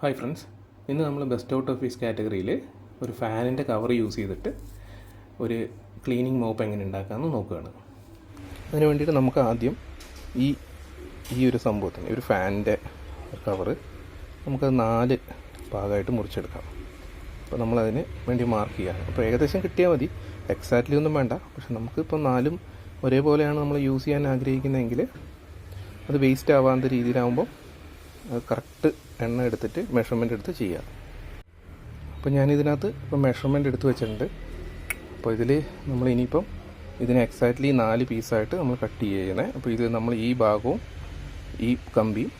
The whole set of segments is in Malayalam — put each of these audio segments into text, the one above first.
ഹായ് ഫ്രണ്ട്സ്, ഇന്ന് നമ്മൾ ബെസ്റ്റ് ഔട്ട് ഓഫ് ഫീസ് കാറ്റഗറിയിൽ ഒരു ഫാനിൻ്റെ കവർ യൂസ് ചെയ്തിട്ട് ഒരു ക്ലീനിങ് മോപ്പ് എങ്ങനെ ഉണ്ടാക്കാമെന്ന് നോക്കുകയാണ്. അതിന് വേണ്ടിയിട്ട് നമുക്ക് ആദ്യം ഈ ഒരു സംഭവത്തിന് ഒരു ഫാനിൻ്റെ കവറ് നമുക്കത് 4 ഭാഗമായിട്ട് മുറിച്ചെടുക്കാം. അപ്പോൾ നമ്മളതിന് വേണ്ടി മാർക്ക് ചെയ്യാം. അപ്പോൾ ഏകദേശം കിട്ടിയാൽ മതി, എക്സാക്ട്ലി ഒന്നും വേണ്ട. പക്ഷെ നമുക്കിപ്പോൾ 4 ഒരേപോലെയാണ് നമ്മൾ യൂസ് ചെയ്യാൻ ആഗ്രഹിക്കുന്നതെങ്കിൽ അത് വേസ്റ്റ് ആവാത്ത രീതിയിലാകുമ്പോൾ കറക്റ്റ് എണ്ണ എടുത്തിട്ട് മെഷർമെൻറ്റ് എടുത്ത് ചെയ്യാം. അപ്പോൾ ഞാനിതിനകത്ത് ഇപ്പോൾ മെഷർമെൻറ്റ് എടുത്ത് വെച്ചിട്ടുണ്ട്. അപ്പോൾ ഇതിൽ നമ്മൾ ഇനിയിപ്പം ഇതിനെ എക്സാക്ട്ലി 4 പീസായിട്ട് നമ്മൾ കട്ട് ചെയ്യണേ. അപ്പോൾ ഇത് നമ്മൾ ഈ ഭാഗവും ഈ കമ്പിയും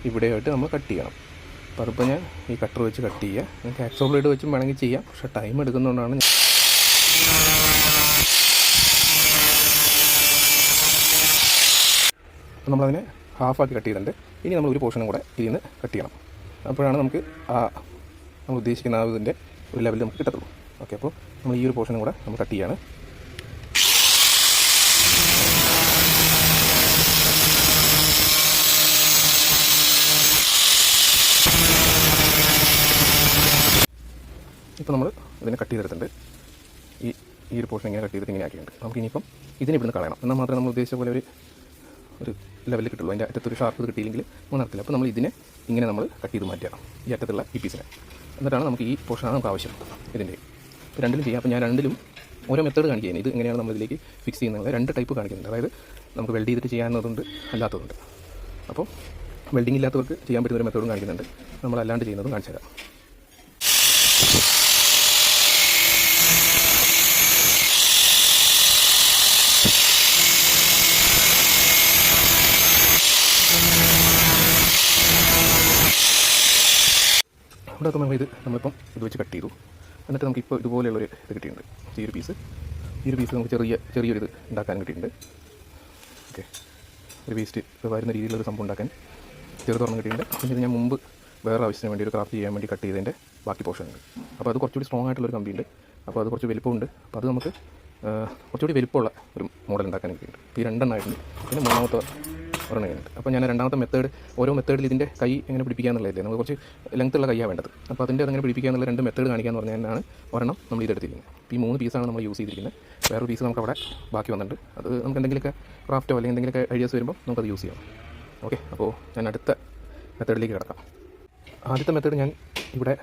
ഇവിടെയായിട്ട് നമ്മൾ കട്ട് ചെയ്യണം. അപ്പോൾ അതിപ്പോൾ ഞാൻ ഈ കട്ടർ വെച്ച് കട്ട് ചെയ്യുക. നിങ്ങൾക്ക് ആക്സോ ബ്ലേഡ് വെച്ചും വേണമെങ്കിൽ ചെയ്യാം, പക്ഷേ ടൈം എടുക്കുന്നതുകൊണ്ടാണ് അപ്പോൾ നമ്മളതിനെ ഹാഫാക്കി കട്ട് ചെയ്തിട്ടുണ്ട്. ഇനി നമ്മൾ ഒരു പോർഷനും കൂടെ ഇതിൽ നിന്ന് കട്ട് ചെയ്യണം. അപ്പോഴാണ് നമുക്ക് നമ്മൾ ഉദ്ദേശിക്കുന്ന ഇതിൻ്റെ ഒരു ലെവലിൽ നമുക്ക് കിട്ടത്തുള്ളൂ. ഓക്കെ, അപ്പോൾ നമ്മൾ ഈ ഒരു പോർഷനും കൂടെ നമ്മൾ കട്ട് ചെയ്യാണ്. ഇപ്പോൾ നമ്മൾ ഇതിനെ കട്ട് ചെയ്തെടുത്തിട്ടുണ്ട്. ഈ ഒരു പോർഷൻ ഇങ്ങനെ കട്ട് ചെയ്തിട്ട് ഇങ്ങനെ ആക്കിയിട്ടുണ്ട്. നമുക്ക് ഇനിയിപ്പം ഇതിനെ ഇവിടുന്ന് കളയണം. എന്നാൽ മാത്രമേ നമ്മൾ ഉദ്ദേശിച്ച പോലെ ഒരു ലെവലിൽ കിട്ടുള്ളൂ. അതിൻ്റെ അറ്റത്തൊരു ഷാർപ്പ് കിട്ടിയില്ലെങ്കിൽ നടക്കില്ല. അപ്പോൾ നമ്മൾ ഇതിനെ ഇങ്ങനെ നമ്മൾ കട്ട് ചെയ്ത് മാറ്റുക, ഈ അറ്റത്തുള്ള ഈ പീസിനെ. എന്നിട്ടാണ് നമുക്ക് ഈ പോർഷനാണ് നമുക്ക് ആവശ്യം ഇതിൻ്റെ. ഇപ്പോൾ രണ്ടിലും ചെയ്യാം. അപ്പോൾ ഞാൻ രണ്ടിലും ഓരോ മെത്തേഡ് കാണിക്കുകയാണ്. ഇത് എങ്ങനെയാണ് നമ്മളിതിലേക്ക് ഫിക്സ് ചെയ്യുന്നത്. 2 ടൈപ്പ് കാണിക്കുന്നുണ്ട്. അതായത് നമുക്ക് വെൽഡ് ചെയ്തിട്ട് ചെയ്യാവുന്നതുണ്ട്, അല്ലാത്തതുണ്ട്. അപ്പോൾ വെൽഡിംഗ് ഇല്ലാത്തവർക്ക് ചെയ്യാൻ പറ്റുന്ന ഒരു മെത്തേഡും കാണിക്കുന്നുണ്ട്. നമ്മളല്ലാണ്ട് ചെയ്യുന്നതും കാണിച്ചു തരാം. ഇവിടെ നമ്മളിപ്പം ഇത് വെച്ച് കട്ട് ചെയ്തു. എന്നിട്ട് നമുക്കിപ്പോൾ ഇതുപോലെയുള്ളൊരു ഇത് കിട്ടിയിട്ടുണ്ട്. ഈ ഒരു പീസ് നമുക്ക് ചെറിയൊരു ഇത് ഉണ്ടാക്കാൻ കിട്ടിയിട്ടുണ്ട്. ഓക്കെ, ഒരു വേസ്റ്റ് വരുന്ന രീതിയിലൊരു സംഭവം ഉണ്ടാക്കാൻ ചെറുതൊരെണ്ണം കിട്ടിയിട്ടുണ്ട്. പിന്നെ ഇത് ഞാൻ മുമ്പ് വേറെ ആവശ്യത്തിന് വേണ്ടി ഒരു ക്രാഫ്റ്റ് ചെയ്യാൻ വേണ്ടി കട്ട് ചെയ്തതിൻ്റെ ബാക്കി പോർഷൻ ഉണ്ട്. അപ്പോൾ അത് കുറച്ചുകൂടി സ്ട്രോങ് ആയിട്ടുള്ളൊരു കമ്പിയുണ്ട്. അപ്പോൾ അത് കുറച്ച് വലിപ്പമുണ്ട്. അപ്പോൾ അത് നമുക്ക് കുറച്ചുകൂടി വലിപ്പമുള്ള ഒരു മോഡൽ ഉണ്ടാക്കാൻ കിട്ടിയിട്ടുണ്ട്. ഈ 2 എണ്ണമായിട്ടുണ്ട്. പിന്നെ 3ാമത്തെ ഒരെണ്ണം കഴിഞ്ഞിട്ട്. അപ്പോൾ ഞാൻ 2ാമത്തെ മെത്തേഡ്, ഓരോ മെത്തേഡിൽ ഇതിൻ്റെ കൈ എങ്ങനെ പിടിപ്പിക്കാന്നുള്ളതല്ലേ, നമുക്ക് കുറച്ച് ലെങ്ത്തുള്ള കൈയാണ് വേണ്ടത്. അപ്പോൾ അതിൻ്റെ അതെങ്ങനെ പിടിപ്പിക്കാന്നുള്ള 2 മെത്തേഡ് കാണിക്കാമെന്ന് പറഞ്ഞാലാണ് ഒരെണ്ണം നമ്മൾ ഇതെടുത്തിരിക്കുന്നത്. ഇപ്പോൾ ഈ 3 പീസാണ് നമ്മൾ യൂസ് ചെയ്തിരിക്കുന്നത്. വേറൊരു പീസ് നമുക്ക് അവിടെ ബാക്കി വന്നിട്ടുണ്ട്. അത് നമുക്ക് എന്തെങ്കിലുമൊക്കെ ക്രാഫ്റ്റോ അല്ലെങ്കിൽ എന്തെങ്കിലുമൊക്കെ ഐഡിയാസ് വരുമ്പോൾ നമുക്കത് യൂസ് ചെയ്യാം. ഓക്കെ, അപ്പോൾ ഞാൻ അടുത്ത മെത്തേഡിലേക്ക് കിടക്കാം. ആദ്യത്തെ മെത്തേഡ് ഞാൻ ഇവിടെ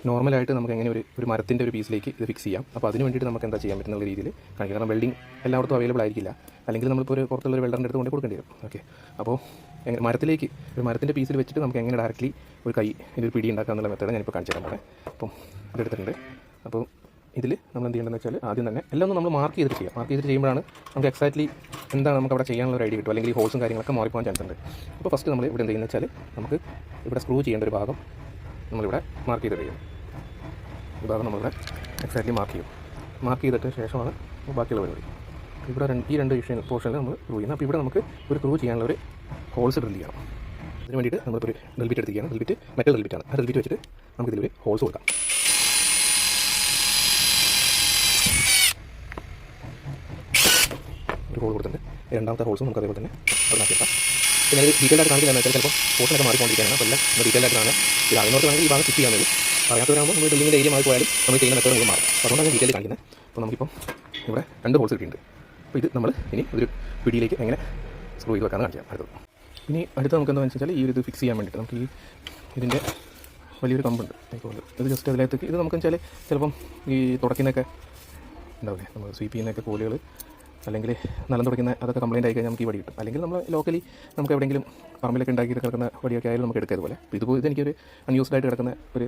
നോർമലായിട്ട് നമുക്ക് എങ്ങനെ ഒരു മരത്തിൻ്റെ ഒരു പീസിലേക്ക് ഇത് ഫിക്സ് ചെയ്യാം. അപ്പോൾ അതിന് വേണ്ടിയിട്ട് നമുക്ക് എന്താ ചെയ്യാൻ പറ്റുന്ന രീതിയിൽ കാണിക്കാം. കാരണം വെൽഡിംഗ് എല്ലായിടത്തും അവൈലബിൾ ആയിരിക്കില്ല. അല്ലെങ്കിൽ നമ്മളിപ്പോൾ ഒരു പുറത്തുള്ളൊരു വെൽഡറിൻ്റെ അടുത്ത് കൊണ്ട് കൊടുക്കേണ്ടി വരും. ഓക്കെ, അപ്പോൾ മരത്തിലേക്ക് ഒരു മരത്തിൻ്റെ പീസിൽ വെച്ചിട്ട് നമുക്ക് എങ്ങനെ ഡയറക്റ്റ്ലി ഒരു കൈ ഒരു പിടി ഉണ്ടാക്കാമെന്നുള്ള മെത്തേഡ് ഞാനിപ്പോൾ കാണിച്ചു തരാൻ പോണേ. അപ്പം ഇതെടുത്തിട്ടുണ്ട്. അപ്പോൾ ഇതിൽ നമ്മൾ എന്ത് ചെയ്യേണ്ടതെന്ന് വെച്ചാൽ ആദ്യം തന്നെ എല്ലാം ഒന്ന് നമ്മൾ മാർക്ക് ചെയ്തിട്ട് ചെയ്യാം. മാർക്ക് ചെയ്തിട്ട് ചെയ്യുമ്പോഴാണ് നമുക്ക് എക്സാക്ട്ലി എന്താണ് നമുക്ക് അവിടെ ചെയ്യാനുള്ള ഒരു ഐഡിയ കിട്ടും. അല്ലെങ്കിൽ ഈ ഹോൾസും കാര്യങ്ങളൊക്കെ മാറിപ്പോകാൻ ചാൻസ് ഉണ്ട്. അപ്പോൾ ഫസ്റ്റ് നമ്മൾ ഇവിടെ എന്ത് ചെയ്യുന്നത് വെച്ചാൽ നമുക്ക് ഇവിടെ സ്ക്രൂ ചെയ്യേണ്ട ഒരു ഭാഗം നമ്മളിവിടെ മാർക്ക് ചെയ്തിട്ട് ചെയ്യും. ഈ ഭാഗം നമ്മളിവിടെ എക്സാക്ട്ലി മാർക്ക് ചെയ്തിട്ട് ശേഷമാണ് ബാക്കിയുള്ള പരിപാടി. ഇവിടെ ഈ 2 പോർഷനിൽ നമ്മൾ സ്ക്രൂ ചെയ്യുന്നത്. അപ്പോൾ ഇവിടെ നമുക്ക് ഒരു സ്ക്രൂ ചെയ്യാനുള്ള ഒരു ഹോൾസ് ഡ്രിൽ ചെയ്യണം. അതിന് വേണ്ടിയിട്ട് നമ്മളിപ്പോൾ ഒരു ഡ്രിൽ ബിറ്റ് എടുത്തിരിക്കുകയാണ്. ഡ്രിൽ ബിറ്റ് മെറ്റൽ ഡ്രിൽ ബിറ്റാണ്. ആ ഡ്രിൽ ബിറ്റ് വെച്ചിട്ട് നമുക്കിതിലൊരു ഹോൾസ് കൊടുക്കാം. ഒരു ഹോൾ കൊടുത്തിട്ടുണ്ട്. 2ാമത്തെ ഹോൾസും നമുക്ക് അതേപോലെ തന്നെ അത് മാറ്റിയെടുക്കാം. പിന്നെ ഇത് ഡീറ്റെയിൽ ആയിട്ട് കാണിക്കുന്നതെന്ന് വെച്ചാൽ ചിലപ്പോൾ പോർഷനൊക്കെ മാറിക്കൊണ്ടിരിക്കുകയാണ്. അപ്പോൾ എല്ലാം നമ്മൾ ഡീറ്റെയിൽ ആയിട്ട് കാണാൻ ഇത് അറിയുന്നവർക്ക് ഈ ഭാഗം ഫിക്സ് ചെയ്യാൻ വരും. അറിയാത്തവരാകുമ്പോൾ നമ്മൾ ഡ്രില്ലിങ്ങിൻ്റെ ഏരിയ മാറിപ്പോയാലും നമ്മൾ ചെയ്യുന്ന മെത്തേഡ് നമുക്ക് മാറും. അതുകൊണ്ടാണ് ഞാൻ ഡീറ്റെയിൽ കാണിക്കുന്നത്. അപ്പോൾ നമുക്കിപ്പം ഇവിടെ 2 ഹോൾസ് കിട്ടിയിട്ടുണ്ട്. അപ്പോൾ ഇത് നമ്മൾ ഇനി ഒരു പിടിയിലേക്ക് എങ്ങനെ സ്ക്രൂ ചെയ്ത് വെക്കാമെന്ന് കാണിക്കാം അടുത്തത്. ഇനി അടുത്ത് നമുക്ക് എന്താണെന്ന് വെച്ചാൽ ഈ ഒരു ഇത് ഫിക്സ് ചെയ്യാൻ വേണ്ടിയിട്ട് നമുക്ക് ഇതിൻ്റെ വലിയൊരു കമ്പുണ്ട്. ആയിക്കോട്ടെ, ഇത് ജസ്റ്റ് അതിലേക്ക് ഇത് നമുക്ക് വെച്ചാൽ ചിലപ്പം ഈ തുടക്കുന്നതൊക്കെ ഉണ്ടാവില്ലേ, നമ്മൾ സ്വീപ്പ് ചെയ്യുന്നതൊക്കെ കോലുകൾ അല്ലെങ്കിൽ നിലം തുടയ്ക്കുന്ന അതൊക്കെ കംപ്ലയിൻ്റ് ആയി കഴിഞ്ഞാൽ നമുക്ക് ഈ വടി കിട്ടും. അല്ലെങ്കിൽ നമ്മൾ ലോക്കലി നമുക്ക് എവിടെയെങ്കിലും പറമ്പിലൊക്കെ ഉണ്ടാക്കിയിട്ട് കിടക്കുന്ന വടിയൊക്കെ ആയാലും നമുക്ക് എടുക്കുക. ഇതുപോലെ ഇതെനിക്കൊരു അൺയൂസ്ഡ് ആയിട്ട് കിടക്കുന്ന ഒരു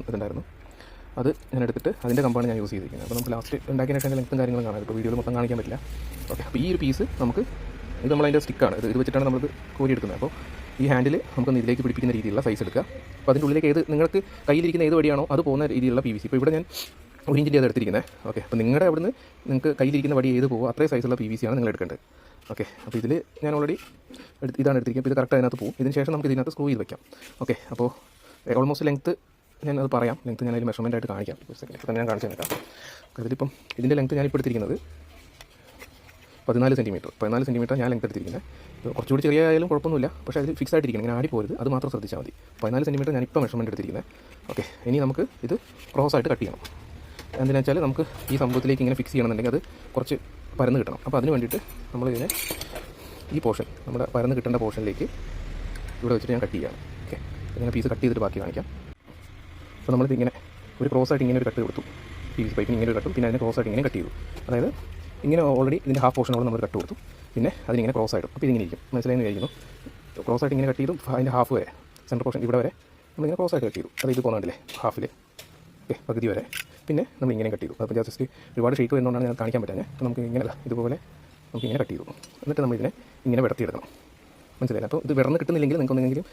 ഇതുണ്ടായിരുന്നു. അത് ഞാൻ എടുത്തിട്ട് അതിൻ്റെ കമ്പാണ് ഞാൻ യൂസ് ചെയ്തിരിക്കുന്നത്. അപ്പോൾ നമുക്ക് ലാസ്റ്റ് ഉണ്ടാക്കിയിട്ട് ലെങ്ത്തും കാര്യങ്ങളും കാണാം. ഇപ്പോൾ വീഡിയോയിൽ മൊത്തം കാണിക്കാൻ പറ്റില്ല. ഓക്കെ, അപ്പോൾ ഈ ഒരു പീസ് നമുക്ക് ഇത് നമ്മളതിൻ്റെ സ്റ്റിക്കാണ്. ഇത് വെച്ചിട്ടാണ് നമ്മളിത് കോരിയെടുക്കുന്നത്. അപ്പോൾ ഈ ഹാൻഡിൽ നമുക്കൊന്ന് ഇതിലേക്ക് പിടിപ്പിക്കുന്ന രീതിയിലുള്ള സൈസ് എടുക്കുക. അപ്പോൾ അതിൻ്റെ ഉള്ളിലേക്ക് നിങ്ങൾക്ക് കയ്യിലിരിക്കുന്ന ഏത് വടിയാണോ അത് പോകുന്ന രീതിയിലുള്ള PVC. ഇപ്പോൾ ഇവിടെ ഞാൻ 1 ഇഞ്ചിൻ്റെ അത് എടുത്തിരിക്കുന്നത്. ഓക്കെ, അപ്പോൾ നിങ്ങളുടെ അവിടുന്ന് നിങ്ങൾക്ക് കയ്യിലിരിക്കുന്ന വടി ഏത് പോകുമോ അത്രയും സൈസുള്ള PVC ആണ് നിങ്ങൾ എടുക്കേണ്ടത്. ഓക്കെ, അപ്പോൾ ഇതിൽ ഞാൻ ഓൾറെഡി ഇതാണ് എടുത്തിരിക്കുന്നത്. അപ്പോൾ ഇത് കറക്റ്റ് അതിനകത്ത് പോകും. ഇതിന് ശേഷം നമുക്ക് ഇതിനകത്ത് സ്ക്രൂ ചെയ്ത് വയ്ക്കാം. ഓക്കെ, അപ്പോൾ ഓൾമോസ്റ്റ് ലെങ്ത്ത് ഞാനത് പറയാം. ലെങ്ത്ത് ഞാൻ അതിൽ മെഷർമെൻ്റ് ആയിട്ട് കാണിക്കാം. ഇപ്പോൾ തന്നെ ഞാൻ കാണിച്ചു തരാം. ഇതിലിപ്പം ഇതിൻ്റെ ലെങ്ത്ത് ഞാനിപ്പോൾ എടുത്തിരിക്കുന്നത് 14 സെൻറ്റിമീറ്റർ ഞാൻ ലെങ്ത് എടുത്തിരിക്കുന്നത്. കുറച്ചുകൂടി ചെറിയ ആയാലും കുഴപ്പമൊന്നുമില്ല, പക്ഷേ അതിൽ ഫിക്സ് ആയിട്ടിരിക്കണം, ഇങ്ങനെ ആടി പോരുത്, അത് മാത്രം ശ്രദ്ധിച്ചാൽ മതി. 14 സെൻറ്റിമീറ്റർ ഞാനിപ്പോൾ മെഷർമെൻറ്റ് എടുത്തിരിക്കുന്നത്. ഓക്കെ, ഇനി നമുക്ക് ഇത് ക്രോസ് ആയിട്ട് കട്ട് ചെയ്യണം. എന്തിനാ വെച്ചാൽ നമുക്ക് ഈ സംഭവത്തിലേക്ക് ഇങ്ങനെ ഫിക്സ് ചെയ്യണമെന്നുണ്ടെങ്കിൽ അത് കുറച്ച് പരന്ന് കിട്ടണം. അപ്പോൾ അതിന് വേണ്ടിയിട്ട് നമ്മളിതിനെ ഈ പോർഷൻ, നമ്മുടെ പരന്ന് കിട്ടേണ്ട പോർഷനിലേക്ക് ഇവിടെ വെച്ചിട്ട് ഞാൻ കട്ട് ചെയ്യുകയാണ്. ഓക്കെ, ഇങ്ങനെ പീസ് കട്ട് ചെയ്തിട്ട് ബാക്കി കാണിക്കാം. അപ്പോൾ നമ്മളിത് ഇങ്ങനെ ഒരു ക്രോസ് ആയിട്ട് ഇങ്ങനെ ഒരു കട്ട് കൊടുത്തു, PVC പൈപ്പിന് ഇങ്ങനെ ഒരു കട്ടും, പിന്നെ അതിനെ ക്രോസ് ആയിട്ട് ഇങ്ങനെ കട്ട് ചെയ്തു. അതായത് ഇങ്ങനെ ഓൾറെഡി ഇതിൻ്റെ ഹാഫ് പോർഷനോട് നമ്മൾ കട്ട് കൊടുത്തു, പിന്നെ അതിനിങ്ങനെ ക്രോസ് ആയിട്ടും. അപ്പോൾ ഇതിങ്ങനെ ഇരിക്കും, മനസ്സിലായെന്ന് വിചാരിക്കുന്നു. ക്രോസ് ആയിട്ട് ഇങ്ങനെ കട്ട് ചെയ്തു, അതിൻ്റെ ഹാഫ് വരെ, സെൻറ്റർ പോർഷൻ ഇവിടെ വരെ നമ്മളിങ്ങനെ ക്രോസ് ആയിട്ട് കട്ട് ചെയ്തു. അത് ഇത് പോകുന്നുണ്ടല്ലേ ഹാഫിൽ, ഓക്കെ, പകുതി വരെ. പിന്നെ നമ്മൾ ഇങ്ങനെ കട്ട് ചെയ്തു. അപ്പോൾ ജസ്റ്റ് ഒരുപാട് ഷേക്ക് വരുന്നതുകൊണ്ടാണ് ഞാൻ കാണിക്കാൻ പറ്റാഞ്ഞത്. അപ്പോൾ നമുക്ക് ഇങ്ങനെ ഇതുപോലെ നമുക്കിങ്ങനെ കട്ട് ചെയ്തു. എന്നിട്ട് നമ്മളിതിനെ ഇങ്ങനെ വിടർത്തിയെടുക്കണം, മനസ്സിലായില്ല. അപ്പോൾ ഇത് വിടർന്ന് കിട്ടുന്നില്ലെങ്കിൽ നിങ്ങൾക്ക് എന്തെങ്കിലും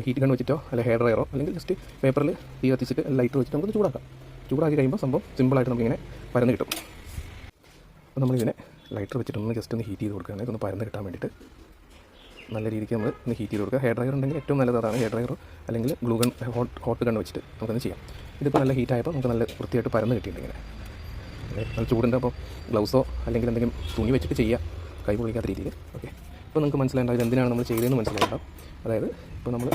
ഹീറ്റ് ഗൺ വെച്ചിട്ടോ അല്ലെങ്കിൽ ഹെയർ ഡ്രയറോ അല്ലെങ്കിൽ ജസ്റ്റ് പേപ്പറിൽ തീ കത്തിച്ചിട്ട് ലൈറ്റർ വെച്ചിട്ട് നമുക്ക് ചൂടാക്കാം. ചൂടാക്കി കഴിയുമ്പോൾ സംഭവം സിമ്പിളായിട്ട് നമുക്കിങ്ങനെ പരന്ന് കിട്ടും. അപ്പോൾ നമ്മളിതിനെ ലൈറ്റർ വെച്ചിട്ടൊന്ന് ജസ്റ്റ് ഒന്ന് ഹീറ്റ് ചെയ്ത് കൊടുക്കുകയാണ്, ഇതൊന്ന് പരന്ന് കിട്ടാൻ വേണ്ടിയിട്ട്. നല്ല രീതിക്ക് നമ്മൾ ഒന്ന് ഹീറ്റ് ചെയ്ത് കൊടുക്കുക. ഹെയർ ഡ്രയർ ഉണ്ടെങ്കിൽ ഏറ്റവും നല്ലത് അതാണ്, ഹെയർ ഡ്രയറോ അല്ലെങ്കിൽ ഗ്ലൂ ഗൺ, ഹോട്ട് ഗൺ വെച്ചിട്ട് നമുക്കൊന്ന് ചെയ്യാം. ഇതിപ്പോൾ നല്ല ഹീറ്റായപ്പോൾ നമുക്ക് നല്ല വൃത്തിയായിട്ട് പരന്ന് കിട്ടിയിട്ടുണ്ട്. ഇങ്ങനെ നല്ല ചൂടുണ്ട്. അപ്പോൾ ഗ്ലൗസോ അല്ലെങ്കിൽ എന്തെങ്കിലും തുണി വെച്ചിട്ട് ചെയ്യാം, കൈ പൊളിക്കാത്ത രീതിയിൽ. ഓക്കെ, ഇപ്പോൾ നിങ്ങൾക്ക് മനസ്സിലായിട്ടുണ്ടാവും ഇത് എന്തിനാണ് നമ്മൾ ചെയ്തതെന്ന് മനസ്സിലായിട്ടുണ്ടാവും. അതായത് ഇപ്പോൾ നമ്മൾ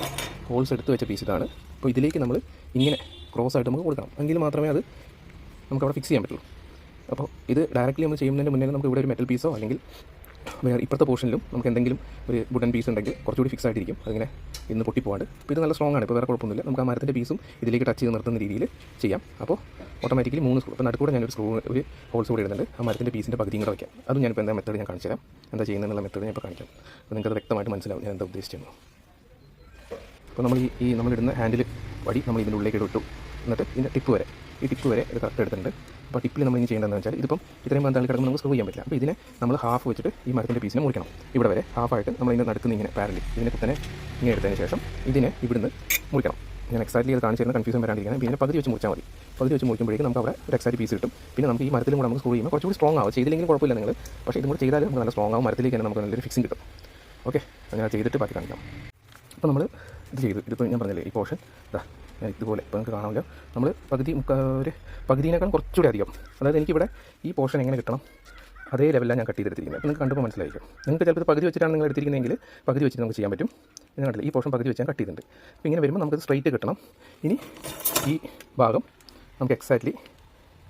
ഹോൾസ് എടുത്ത് വെച്ച പീസ് ഇതാണ്. അപ്പോൾ ഇതിലേക്ക് നമ്മൾ ഇങ്ങനെ ക്രോസ് ആയിട്ട് നമുക്ക് കൊടുക്കണം, എങ്കിൽ മാത്രമേ അത് നമുക്ക് അവിടെ ഫിക്സ് ചെയ്യാൻ പറ്റുള്ളൂ. അപ്പോൾ ഇത് ഡയറക്റ്റ്ലി നമ്മൾ ചെയ്യുന്നതിന് മുന്നേ നമുക്ക് ഇവിടെ ഒരു മെറ്റൽ പീസോ അല്ലെങ്കിൽ വേറെ ഇപ്പോഴത്തെ പോർഷനിലും നമുക്ക് എന്തെങ്കിലും ഒരു വുഡൻ പീസ് ഉണ്ടെങ്കിൽ കുറച്ചുകൂടി ഫിക്സ് ആയിട്ടിരിക്കും, അതിങ്ങനെ ഇന്ന് പൊട്ടിപ്പോകാണ്ട്. ഇപ്പോൾ ഇത് നല്ല സ്ട്രോങ് ആണ്, ഇപ്പോൾ വേറെ കുഴപ്പമൊന്നുമില്ല. നമുക്ക് ആ മരത്തിൻ്റെ പീസും ഇതിലേക്ക് ടച്ച് ചെയ്ത് നിർത്തുന്ന രീതിയിൽ ചെയ്യാം. അപ്പോൾ ഓട്ടോമാറ്റിക്കലി 3 സ്ക്രൂ, ഇപ്പോൾ നടുക്കൂടെ ഞാനൊരു ഒരു ഹോൾസ് കൂടി ഇടുന്നുണ്ട്. ആ മരത്തിൻ്റെ പീസിൻ്റെ പകുതിയും കൂടെ വയ്ക്കാം. അതും ഞാനിപ്പോൾ എന്താ മെത്തേഡ് ഞാൻ കാണിച്ചു തരാം, എന്താ ചെയ്യുന്നതെന്നുള്ള മെത്തേഡ് ഞാൻ ഇപ്പോൾ കാണിക്കാം. അപ്പോൾ നിങ്ങൾക്കത് വ്യക്തമായിട്ട് മനസ്സിലാവും ഞാൻ എന്താ ഉദ്ദേശിച്ചത്. അപ്പോൾ നമ്മൾ ഈ നമ്മളിടുന്ന ഹാൻഡിൽ വടി നമ്മൾ ഇതിൻ്റെ ഉള്ളിലേക്ക് ഇട്ടു, എന്നിട്ട് ഇതിൻ്റെ ടിപ്പ് വരെ, ഈ ടിപ്പ് വരെ ഇത് കറക്റ്റ് എടുത്തിട്ടുണ്ട്. അപ്പോൾ ടിപ്പിൽ നമ്മൾ ഇനി ചെയ്യേണ്ടതെന്ന് വെച്ചാൽ ഇതിപ്പം ഇത്രയും തള്ളി കിടക്കുമ്പോൾ നമുക്ക് സ്ക്രൂ ചെയ്യാൻ പറ്റില്ല. അപ്പോൾ ഇതിനെ നമ്മൾ ഹാഫ് വെച്ചിട്ട് ഈ മരത്തിൻ്റെ പീസിനെ മുറിക്കണം. ഇവിടെ വരെ ഹാഫായിട്ട് നമ്മൾ ഇതിൻ്റെ നടക്കുന്ന ഇങ്ങനെ പാരലി ഇതിനെ കുത്തനെ ഇങ്ങനെ എടുത്തതിന് ശേഷം ഇതിനെ ഇവിടുന്ന് മുറിക്കണം. ഞാൻ എക്സാക്ട്ലി അത് കാണിച്ചു തരുന്ന കൺഫ്യൂഷൻ വരാണ്ടിരിക്കണം. പിന്നെ പകുതി വെച്ച് മുറിച്ചാൽ മതി. പകുതി വെച്ച് മുറിക്കുമ്പോഴേക്കും നമുക്ക് അവിടെ ഒരു എക്സാക്ട് പീസ് കിട്ടും. പിന്നെ നമുക്ക് ഈ മരത്തിലും കൂടെ നമുക്ക് സ്ക്രൂ ചെയ്യുമ്പോൾ കുറച്ചുകൂടി സ്ട്രോങ് ആവും. ചെയ്തില്ലെങ്കിൽ കുഴപ്പമില്ല നിങ്ങൾ, പക്ഷേ ഇതും കൂടെ ചെയ്താൽ നമുക്ക് നല്ല സ്ട്രോങ് ആവും, മരത്തിലേക്ക് തന്നെ നമുക്ക് നല്ലൊരു ഫിക്സിങ് കിട്ടും. ഓക്കെ, ഞാൻ ചെയ്തിട്ട് ബാക്കി കാണിക്കാം. അപ്പോൾ നമ്മൾ ഇത് ചെയ്തു, ഇതിപ്പോൾ ഞാൻ പറഞ്ഞില്ലേ ഈ പോർഷൻ ഇതുപോലെ ഇപ്പോൾ നിങ്ങൾക്ക് കാണാമല്ലോ. നമ്മൾ ഒരു പകുതിയേക്കാൾ കുറച്ചുകൂടി അധികം, അതായത് എനിക്കിവിടെ ഈ പോർഷൻ എങ്ങനെ കിട്ടണം അതേ ലെവലിലാണ് ഞാൻ കട്ട് ചെയ്തെടുത്തിരിക്കുന്നത്. അപ്പോൾ നിങ്ങൾക്ക് കണ്ടുമ്പോൾ മനസ്സിലായിരിക്കും. നിങ്ങൾക്ക് ചിലപ്പോൾ പകുതി വെച്ചിട്ടാണ് നിങ്ങൾ എടുത്തിരിക്കുന്നതെങ്കിൽ പകുതി വെച്ചിട്ട് നമുക്ക് ചെയ്യാൻ പറ്റും. ഞാൻ കണ്ടില്ല, ഈ പോർഷൻ പകുതി വെച്ച് ഞാൻ കട്ട് ചെയ്തിട്ടുണ്ട്. അപ്പോൾ ഇങ്ങനെ വരുമ്പോൾ നമുക്കത് സ്ട്രൈറ്റ് കിട്ടണം. ഇനി ഈ ഭാഗം നമുക്ക് എക്സാക്ട്ലി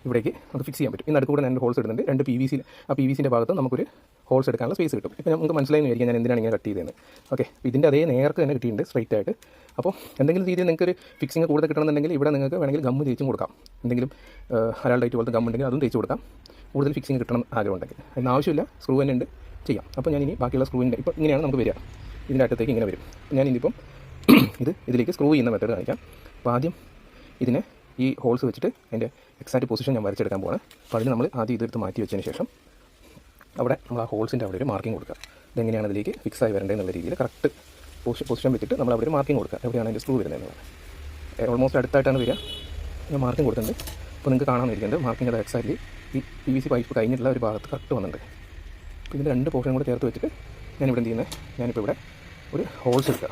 ഇവിടേക്ക് നമുക്ക് ഫിക്സ് ചെയ്യാൻ പറ്റും. ഈ നടുക്കൂടെ ഞാൻ ഹോൾസ് ഇടുന്നുണ്ട്, 2 PVC. ആ PVCൻ്റെ ഭാഗത്ത് നമുക്കൊരു ഹോൾസ് എടുക്കാനുള്ള സ്പേസ് കിട്ടും. ഇപ്പോൾ നമുക്ക് മനസ്സിലായെന്ന് വിചാരിക്കാം ഞാൻ എന്തിനാണ് ഇങ്ങനെ കട്ട് ചെയ്തതെന്ന്. ഓക്കെ, ഇതിൻ്റെ അതേ നേർക്ക് തന്നെ കിട്ടിയിട്ടുണ്ട് സ്ട്രൈറ്റ് ആയിട്ട്. അപ്പോൾ എന്തെങ്കിലും രീതിയിൽ നിങ്ങൾക്ക് ഒരു ഫിക്സിങ് കൂടുതൽ കിട്ടണമെന്നുണ്ടെങ്കിൽ ഇവിടെ നിങ്ങൾക്ക് വേണമെങ്കിൽ ഗമ്മ് തേച്ചും കൊടുക്കാം. എന്തെങ്കിലും ഹലാൽഡൈറ്റ് പോലത്തെ ഗം ഉണ്ടെങ്കിൽ അതും തേച്ച് കൊടുക്കാം, കൂടുതൽ ഫിക്സിങ് കിട്ടണം ആഗ്രഹം ഉണ്ടെങ്കിൽ. അതിന് ആവശ്യമില്ല, സ്ക്രൂ തന്നെ ഉണ്ട്, ചെയ്യാം. അപ്പോൾ ഞാൻ ഇനി ബാക്കിയുള്ള സ്ക്രൂവിൻ്റെ ഇപ്പോൾ ഇങ്ങനെയാണ് നമുക്ക് വരിക, ഇതിൻ്റെ അറ്റത്തേക്ക് ഇങ്ങനെ വരും. ഞാൻ ഇനിയിപ്പം ഇതിലേക്ക് സ്ക്രൂ ചെയ്യുന്ന മെത്തേഡ് കാണിക്കാം. അപ്പോൾ ആദ്യം ഇതിനെ ഈ ഹോൾസ് വെച്ചിട്ട് അതിൻ്റെ എക്സാക്റ്റ് പൊസിഷൻ ഞാൻ വരച്ചെടുക്കാൻ പോവാണ്. അപ്പോൾ അതിന് നമ്മൾ ആദ്യം ഇതെടുത്ത് മാറ്റി വെച്ചതിന് ശേഷം അവിടെ നമ്മൾ ആ ഹോൾസിൻ്റെ അവിടെ ഒരു മാർക്കിംഗ് കൊടുക്കുക. ഇതെങ്ങനെയാണ് അതിലേക്ക് ഫിക്സ് ആയി വരേണ്ടത് എന്നുള്ള രീതിയിൽ കറക്റ്റ് പൊസിഷൻ വെച്ചിട്ട് നമ്മൾ അവിടെ ഒരു മാർക്കിംഗ് കൊടുക്കുക, എവിടെയാണ് അതിൻ്റെ സ്ക്രൂ വരുന്നത് എന്നുള്ളത്. ഓൾമോസ്റ്റ് അടുത്തായിട്ടാണ് വരിക. ഞാൻ മാർക്കിംഗ് കൊടുത്തിട്ടുണ്ട്. അപ്പോൾ നിങ്ങൾക്ക് കാണാമെന്നിരിക്കുന്നത് മാർക്കിംഗ് അത് എക്സാക്ട്ലി ഈ PVC പൈപ്പ് കഴിഞ്ഞിട്ടുള്ള ഒരു ഭാഗത്ത് കറക്റ്റ് വന്നിട്ടുണ്ട്. അപ്പോൾ ഇതിൻ്റെ 2 പോർഷനും കൂടെ ചേർത്ത് വെച്ചിട്ട് ഞാനിവിടെ എന്ത് ചെയ്യുന്നത്, ഞാനിപ്പോൾ ഇവിടെ ഒരു ഹോൾസ് എടുക്കുക.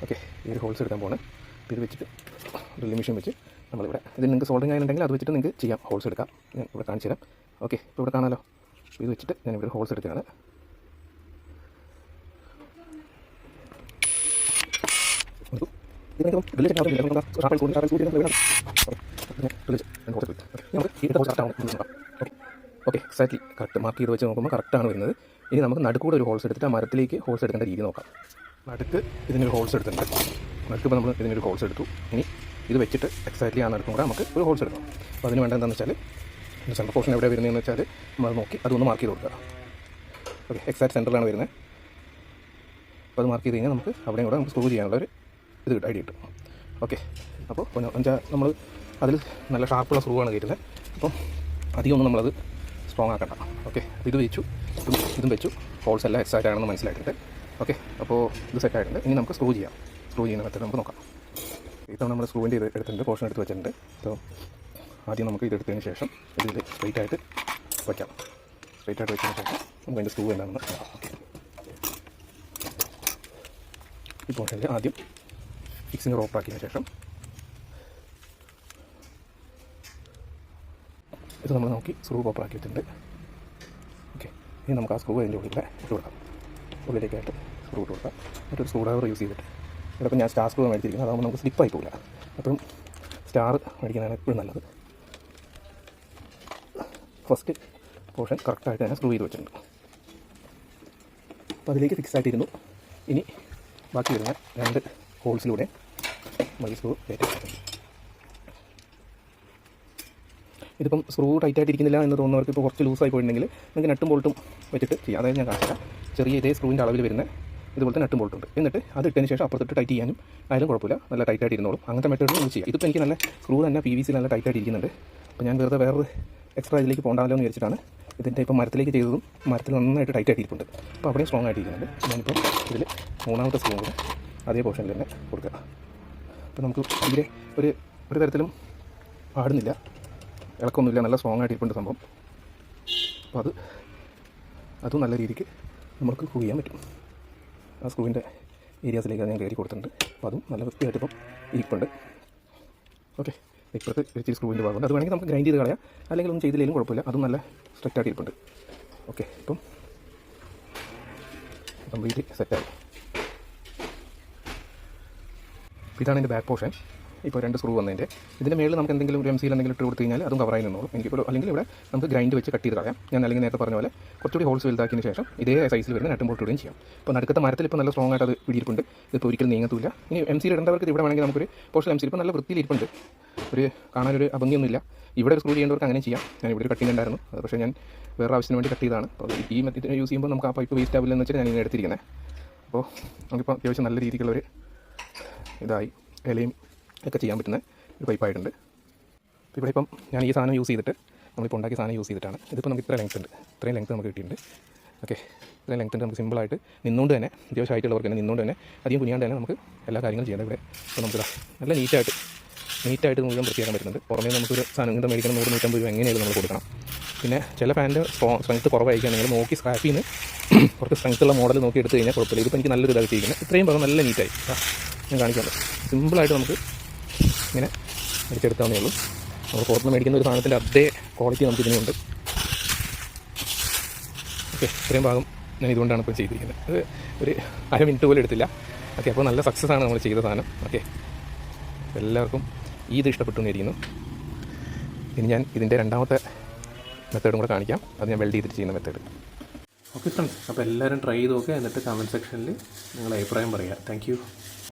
ഓക്കെ, ഈ ഒരു ഹോൾസ് എടുക്കാൻ പോകുന്നത്. അപ്പോൾ ഇത് വെച്ചിട്ട് ഡ്രില്ലിംഗ് മെഷീൻ വെച്ച് നമ്മളിവിടെ ഇത് നിങ്ങൾക്ക് സോൾഡിങ് ആയിട്ടുണ്ടെങ്കിൽ അത് വെച്ചിട്ട് നിങ്ങൾക്ക് ചെയ്യാം, ഹോൾസ് എടുക്കാം. ഞാൻ ഇവിടെ കാണിച്ചു തരാം. ഓക്കെ, ഇപ്പോൾ ഇവിടെ കാണാമല്ലോ. ഇത് വെച്ചിട്ട് ഞാനിവിടെ ഹോൾസ് എടുക്കുകയാണ്. ഓക്കെ, എക്സാക്ട്ലി കറക്റ്റ് മാർക്ക് ചെയ്ത് വെച്ച് നോക്കുമ്പോൾ കറക്റ്റാണ് വരുന്നത്. ഇനി നമുക്ക് നടുക്കൂടെ ഒരു ഹോൾസ് എടുത്തിട്ട് ആ മരത്തിലേക്ക് ഹോൾസ് എടുക്കേണ്ട രീതി നോക്കാം. നടുക്ക് ഇതിനൊരു ഹോൾസ് എടുത്തിട്ടുണ്ട്. നടുക്കിപ്പോൾ നമ്മൾ ഇതിനൊരു ഹോൾസ് എടുത്തു. ഇനി ഇത് വെച്ചിട്ട് എക്സാക്ട്ലി ആ നടുക്കും കൂടെ നമുക്ക് ഒരു ഹോൾസ് എടുക്കണം. അപ്പോൾ അതിന് വേണ്ട എന്താണെന്ന് വെച്ചാൽ സെൻറ്റർ പോർഷൻ എവിടെ വരുന്നതെന്ന് വെച്ചാൽ നമ്മൾ നോക്കി അതൊന്ന് മാർക്ക് ചെയ്ത് കൊടുക്കുക. ഓക്കെ, എക്സാക്ട് സെൻറ്ററിലാണ് വരുന്നത്. അപ്പോൾ അത് മാർക്ക് ചെയ്ത് കഴിഞ്ഞാൽ നമുക്ക് അവിടെയും കൂടെ നമുക്ക് സ്ക്രൂ ചെയ്യാനുള്ള ഒരു ഇത് ഐഡിയ കിട്ടും. ഓക്കെ, അപ്പോൾ നമ്മൾ അതിൽ നല്ല ഷാർപ്പുള്ള സ്ക്രൂ ആണ് കയറ്റുന്നത്. അപ്പം അധികം ഒന്നും നമ്മളത് സ്ട്രോങ് ആക്കണ്ട. ഓക്കെ, ഇത് വെച്ചു, ഇതും വെച്ചു, ഹോൾസ് എല്ലാം എക്സാക്റ്റ് ആണെന്ന് മനസ്സിലായിട്ടുണ്ട്. ഓക്കെ, അപ്പോൾ ഇത് സെറ്റ് ആയിട്ടുണ്ട്. ഇനി നമുക്ക് സ്ക്രൂ ചെയ്യാം. സ്ക്രൂ ചെയ്യുന്ന മെത്തേഡ് നമുക്ക് നോക്കാം. ഇതാണ് നമ്മൾ സ്ക്രൂവിൻ്റെ ഇത് എടുത്തിട്ടുണ്ട്, പോർഷൻ എടുത്ത് വെച്ചിട്ടുണ്ട്. അപ്പോൾ ആദ്യം നമുക്ക് ഇതെടുത്തതിന് ശേഷം ഇതിൽ സ്ട്രൈറ്റ് ആയിട്ട് വയ്ക്കാം. സ്ട്രൈറ്റ് ആയിട്ട് വെച്ചതിന് ശേഷം നമുക്ക് അതിൻ്റെ സ്ക്രൂ എന്താണെന്ന് നോക്കാം. ഈ പോർഷനിൽ ആദ്യം ഫിക്സിങ് റോപ്പാക്കിയതിന് ശേഷം ഇത് നമ്മൾ നോക്കി സ്ക്രൂ പ്രോപ്പറാക്കി വെച്ചിട്ടുണ്ട്. ഓക്കെ, ഇനി നമുക്ക് ആ സ്ക്രൂ അതിൻ്റെ ഉള്ളിൽ ഇട്ട് കൊടുക്കാം. ഉള്ളിലേക്കായിട്ട് സ്ക്രൂ ഇട്ട് കൊടുക്കാം. മറ്റൊരു സ്ക്രൂ ഡ്രൈവർ യൂസ് ചെയ്തിട്ട് ഇവിടെ ഞാൻ സ്റ്റാർ സ്ക്രൂ മേടിച്ചിരിക്കുന്നത്, അതാകുമ്പോൾ നമുക്ക് സ്ലിപ്പായി പോകില്ല. എപ്പോഴും സ്റ്റാർ മേടിക്കുന്നതാണ് എപ്പോഴും നല്ലത്. ഫസ്റ്റ് പോർഷൻ കറക്റ്റായിട്ട് തന്നെ സ്ക്രൂ ചെയ്ത് വെച്ചിട്ടുണ്ട്. അപ്പോൾ അതിലേക്ക് ഫിക്സ് ആയിട്ടിരുന്നു. ഇനി ബാക്കി വരുന്ന 2 ഹോൾസിലൂടെ നമ്മൾ സ്ക്രൂ കയറ്റി. ഇതിപ്പം സ്ക്രൂ ടൈറ്റായിട്ടിരിക്കുന്നില്ല എന്ന് തോന്നുന്നവർക്ക് ഇപ്പോൾ കുറച്ച് ലൂസായി പോയിട്ടുണ്ടെങ്കിൽ നിങ്ങൾക്ക് നട്ടും ബോൾട്ടും വെച്ചിട്ട് ചെയ്യാം. അതായത് ഞാൻ കാണിച്ചാൽ ചെറിയ ഇതേ സ്ക്രൂവിൻ്റെ അളവിൽ വരുന്ന ഇതുപോലത്തെ നട്ടും ബോൾട്ടുണ്ട്. എന്നിട്ട് അത് ഇട്ടതിന് ശേഷം അപ്പുറത്തിട്ട് ടൈറ്റ് ചെയ്യാനും ആയാലും കുഴപ്പമില്ല, നല്ല ടൈറ്റായിട്ട് ഇരുന്നോളും. അങ്ങനത്തെ മെത്തേഡ് നമുക്ക് ചെയ്യാം. ഇതിപ്പോൾ എനിക്ക് നല്ല സ്ക്രൂ തന്നെ PVC നല്ല ടൈറ്റായിട്ട് ഇരിക്കുന്നുണ്ട്. അപ്പോൾ ഞാൻ വെറുതെ വേറൊരു എക്സ്ട്രാ ഇതിലേക്ക് പോകണ്ടല്ലോ എന്ന് വിചാരിച്ചിട്ടാണ് ഇതിൻ്റെ ഇപ്പോൾ മരത്തിലേക്ക് ചെയ്തതും മരത്തിൽ നന്നായിട്ട് ടൈറ്റായിട്ട് ഇരിപ്പുണ്ട്. അപ്പോൾ അവിടെയും സ്ട്രോങ് ആയിട്ട് ഇരിക്കുന്നുണ്ട്. ഞാനിപ്പോൾ ഇതിൽ 3ാമത്തെ സ്ക്രൂ കൂടെ അതേ പോർഷനിൽ തന്നെ കൊടുക്കുക. അപ്പോൾ നമുക്ക് ഇതിൽ ഒരു തരത്തിലും പാടുന്നില്ല, ഇളക്കൊന്നുമില്ല, നല്ല സ്ട്രോങ് ആയിട്ട് ഇരിപ്പുണ്ട് സംഭവം. അപ്പോൾ അതും നല്ല രീതിക്ക് നമുക്ക് കുക്ക് ചെയ്യാൻ പറ്റും. ആ സ്ക്രൂവിൻ്റെ ഏരിയാസിലേക്ക് ഞാൻ കയറി കൊടുത്തിട്ടുണ്ട്. അപ്പോൾ അതും നല്ല വൃത്തിയായിട്ട് ഇപ്പം ഇരിപ്പുണ്ട്. ഓക്കെ, ഇപ്പോഴത്തെ ഇച്ചിരി സ്ക്രൂവിൻ്റെ ഭാഗമുണ്ട്, അത് വേണമെങ്കിൽ നമുക്ക് ഗ്രൈൻഡ് ചെയ്ത് കളയാം, അല്ലെങ്കിൽ ഒന്നും ചെയ്തില്ലെങ്കിലും കുഴപ്പമില്ല, അതും നല്ല സ്ട്രിക്റ്റ് ആയിട്ട് ഇരിപ്പുണ്ട്. ഓക്കെ, ഇപ്പം കംപ്ലീറ്റ് സെറ്റായി. ഇതാണ് എൻ്റെ ബാക്ക് പോർഷൻ. ഇപ്പോൾ 2 സ്ക്രൂ വന്നതിൻ്റെ ഇതിൻ്റെ മേളിൽ നമുക്ക് എന്തെങ്കിലും ഒരു MCയിൽ എന്തെങ്കിലും ഇട്ട് കൊടുത്തു കഴിഞ്ഞാൽ അതും കവറായി നിന്നോളും. എനിക്കിപ്പോൾ അല്ലെങ്കിൽ ഇവിടെ നമുക്ക് ഗ്രൈൻഡ് വെച്ച് കട്ട് ചെയ്ത് കളയാം. ഞാൻ അല്ലെങ്കിൽ നേരത്തെ പറഞ്ഞ പോലെ കുറച്ചുകൂടി ഹോൾസ് വലുതാക്കിയതിന് ശേഷം ഇതേ സൈസിൽ വരുന്ന നട്ടും ബോൾട്ട് ഇടുകയും ചെയ്യാം. ഇപ്പോൾ നടുക്കത്തെ മരത്തിൽ ഇപ്പോൾ നല്ല സ്ട്രോങ് ആയിട്ട് അത് പിടിയിരിപ്പുണ്ട്. ഇതിപ്പോൾ ഒരിക്കലും നീങ്ങത്തില്ല. ഇനി MCയിൽ ഇടേണ്ടവർക്ക് ഇവിടെ വേണമെങ്കിൽ നമുക്കൊരു പോർഷൻ MCയിൽ ഇപ്പോൾ നല്ല വൃത്തിയിൽ ഇരിപ്പുണ്ട്, ഒരു കാണാനൊരു അഭംഗിയൊന്നുമില്ല. ഇവിടെ ഒരു സ്ക്രൂ ചെയ്യേണ്ടവർക്ക് അങ്ങനെ ചെയ്യാം. ഞാൻ ഇവിടെ ഒരു കട്ടിങ് ഉണ്ടായിരുന്നു, അത് പക്ഷേ ഞാൻ വേറെ ആവശ്യത്തിന് വേണ്ടി കട്ട് ചെയ്തതാണ്. അപ്പോൾ ഈ മെത്തേഡ് യൂസ് ചെയ്യുമ്പോൾ നമുക്ക് ആ പൈപ്പ് വേസ്റ്റ് ആവില്ല എന്ന് വെച്ചിട്ട് ഞാൻ ഇങ്ങനെ എടുത്തിരിക്കുന്നത്. അപ്പോൾ നമുക്കിപ്പോൾ അത്യാവശ്യം നല്ല രീതിക്കുള്ളൊരു ഇതായി ഇലയും ഒക്കെ ചെയ്യാൻ പറ്റുന്ന ഒരു പൈപ്പായിട്ടുണ്ട്. ഇവിടെ ഇപ്പം ഞാൻ ഈ സാധനം യൂസ് ചെയ്തിട്ട് നമ്മളിപ്പോൾ ഉണ്ടാക്കിയ സാധനം യൂസ് ചെയ്തിട്ടാണ്. ഇതിപ്പോൾ നമുക്ക് ഇത്ര ലെങ്ത് ഉണ്ട്, ഇത്രയും ലെങ്ത് നമുക്ക് കിട്ടിയിട്ടുണ്ട്. ഓക്കെ, ഇത്രയും ലെങ്ത് ഉണ്ട്. നമുക്ക് സിമ്പിളായിട്ട് നിന്നുകൊണ്ട് തന്നെ, അത്യാവശ്യമായിട്ടുള്ളവർക്ക് തന്നെ നിന്നുകൊണ്ട് തന്നെ അധികം കുനിയാണ്ട് തന്നെ നമുക്ക് എല്ലാ കാര്യങ്ങളും ചെയ്യേണ്ടത് ഇവിടെ. അപ്പോൾ നമുക്ക് നല്ല നീറ്റായിട്ട് മുഴുവൻ വൃത്തിയാക്കാൻ പറ്റുന്നുണ്ട്. പുറമേ നമുക്കൊരു സാധനം ഇങ്ങോട്ട് മേടിക്കണം 100-150 രൂപ എങ്ങനെയായാലും നമ്മൾ കൊടുക്കണം. പിന്നെ ചില ഫാനിൻ്റെ സ്ട്രെങ്ത്ത് കുറവായിരിക്കുകയാണെങ്കിൽ നോക്കി സ്ക്രാപ്പിൽ നിന്ന് കുറച്ച് സ്ട്രെങ്ത്തുള്ള മോഡൽ നോക്കി എടുത്ത് കഴിഞ്ഞാൽ കുഴപ്പമില്ല. ഇതിപ്പോൾ എനിക്ക് നല്ലൊരു ഇതായിട്ട് ചെയ്യുന്നത്. ഇത്രയും ഭാഗം നല്ല നീറ്റായി ഞാൻ കാണിക്കാമല്ലോ. സിമ്പിളായിട്ട് നമുക്ക് ഇങ്ങനെ അടിച്ചെടുക്കാവുന്നേ ഉള്ളൂ. നമ്മൾ പുറത്തുനിന്ന് മേടിക്കുന്ന ഒരു സാധനത്തിൻ്റെ അതേ ക്വാളിറ്റി നമുക്ക് ഇതിനുണ്ട്. ഓക്കെ, ഇത്രയും ഭാഗം ഞാൻ ഇതുകൊണ്ടാണ് ഇപ്പോൾ ചെയ്തിരിക്കുന്നത്. അത് ഒരു 1/2 മിനിറ്റ് പോലും എടുത്തില്ല. ഓക്കെ, അപ്പോൾ നല്ല സക്സസ് ആണ് നമ്മൾ ചെയ്ത സാധനം. ഓക്കെ, എല്ലാവർക്കും ഇത് ഇഷ്ടപ്പെട്ടു എന്നിരിക്കുന്നു. ഇനി ഞാൻ ഇതിൻ്റെ 2ാമത്തെ മെത്തേഡും കൂടെ കാണിക്കാം. അത് ഞാൻ വെൽഡ് ചെയ്തിട്ട് ചെയ്യുന്ന മെത്തേഡ്. ഓക്കെ ഫ്രണ്ട്സ്, അപ്പോൾ എല്ലാവരും ട്രൈ ചെയ്ത് നോക്കുക. എന്നിട്ട് കമൻറ്റ് സെക്ഷനിൽ നിങ്ങളുടെ അഭിപ്രായം പറയുക. Thank you.